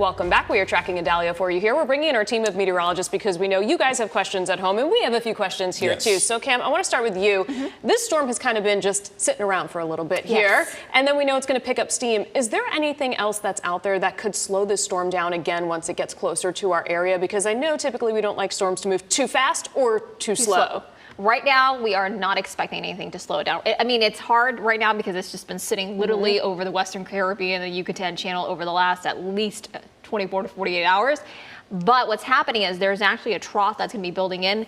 Welcome back. We are tracking Idalia for you here. We're bringing in our team of meteorologists because we know you guys have questions at home, and we have a few questions here too. So Cam, I want to start with you. This storm has kind of been just sitting around for a little bit here, and then we know it's going to pick up steam. Is there anything else that's out there that could slow this storm down again once it gets closer to our area? Because I know typically we don't like storms to move too fast or too slow. Right now, we are not expecting anything to slow it down. I mean, it's hard right now because it's just been sitting literally over the Western Caribbean and the Yucatan Channel over the last at least 24 to 48 hours. But what's happening is there's actually a trough that's going to be building in.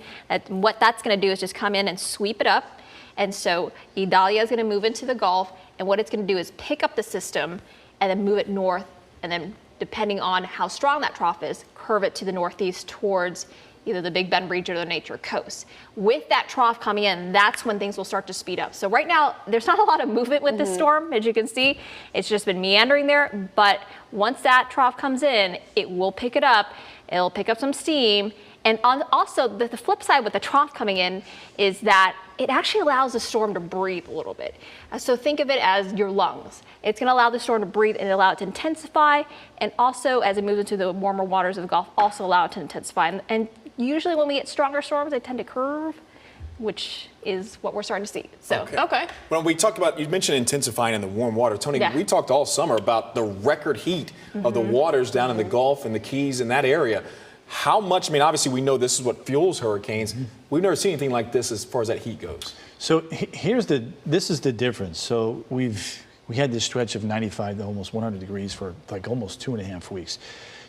What that's going to do is just come in and sweep it up. And so Idalia is going to move into the Gulf. And what it's going to do is pick up the system and then move it north. And then depending on how strong that trough is, curve it to the northeast towards either the Big Bend region or the Nature Coast. With that trough coming in, that's when things will start to speed up. So right now, there's not a lot of movement with the storm, as you can see. It's just been meandering there. But once that trough comes in, it will pick it up. It'll pick up some steam. And also, the flip side with the trough coming in is that it actually allows the storm to breathe a little bit. So think of it as your lungs. It's going to allow the storm to breathe and allow it to intensify. And also, as it moves into the warmer waters of the Gulf, also allow it to intensify. And usually when we get stronger storms, they tend to curve, which is what we're starting to see. So, okay. Well, we talked about, you mentioned intensifying in the warm water. Tony, we talked all summer about the record heat of the waters down in the Gulf and the Keys in that area. How much, I mean, obviously we know this is what fuels hurricanes. We've never seen anything like this as far as that heat goes. So this is the difference. So we had this stretch of 95 to almost 100 degrees for like almost 2.5 weeks.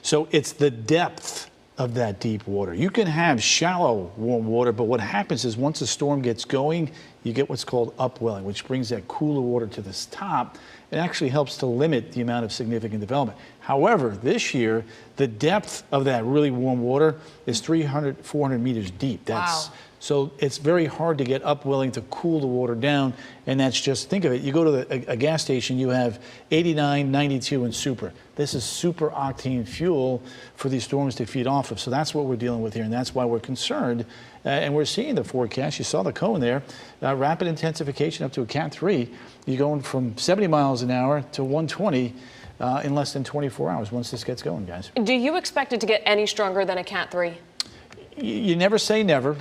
So it's the depth of that deep water. You can have shallow warm water, but what happens is once the storm gets going, you get what's called upwelling, which brings that cooler water to this top. It actually helps to limit the amount of significant development. However, this year, the depth of that really warm water is 300, 400 meters deep. So it's very hard to get upwelling to cool the water down, and that's just, think of it, you go to a gas station, you have 89, 92, and super. This is super octane fuel for these storms to feed off of, so that's what we're dealing with here, and that's why we're concerned, and we're seeing the forecast. You saw the cone there, rapid intensification up to a Cat 3. You're going from 70 miles an hour to 120 in less than 24 hours once this gets going, guys. Do you expect it to get any stronger than a Cat 3? You never say never.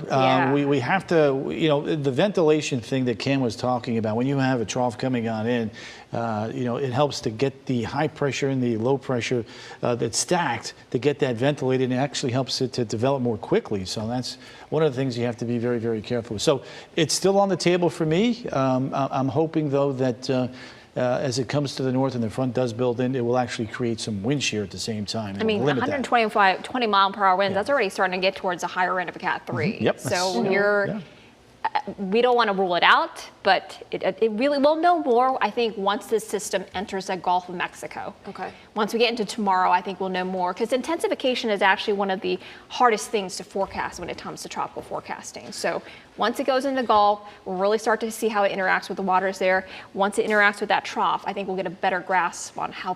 We have to, you know, the ventilation thing that Cam was talking about, when you have a trough coming on in, you know, it helps to get the high pressure and the low pressure that's stacked to get that ventilated, and it actually helps it to develop more quickly. So that's one of the things you have to be very, very careful with. So it's still on the table for me. I'm hoping, though, that as it comes to the north and the front does build in, it will actually create some wind shear at the same time. I mean, 120 mile per hour winds, that's already starting to get towards the higher end of a Cat 3. Yep. So we don't want to rule it out, but it really, we'll know more, I think, once this system enters the Gulf of Mexico. Okay. Once we get into tomorrow, I think we'll know more, because intensification is actually one of the hardest things to forecast when it comes to tropical forecasting. So once it goes into the Gulf, we'll really start to see how it interacts with the waters there. Once it interacts with that trough, I think we'll get a better grasp on how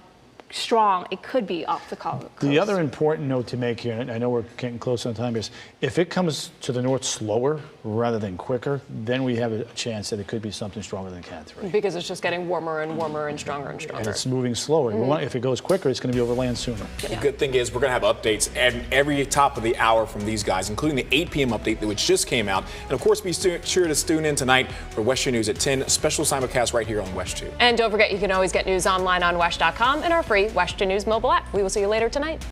strong it could be off the coast. The other important note to make here, and I know we're getting close on time, is if it comes to the north slower rather than quicker, then we have a chance that it could be something stronger than Cat 3. Because it's just getting warmer and warmer and stronger and stronger. And it's moving slower. If it goes quicker, it's going to be over land sooner. The good thing is we're going to have updates every top of the hour from these guys, including the 8 p.m. update which just came out. And of course, be sure to tune in tonight for West 2 News at 10, special simulcast right here on West 2. And don't forget, you can always get news online on WESH.com and our free West 2 News mobile app. We will see you later tonight.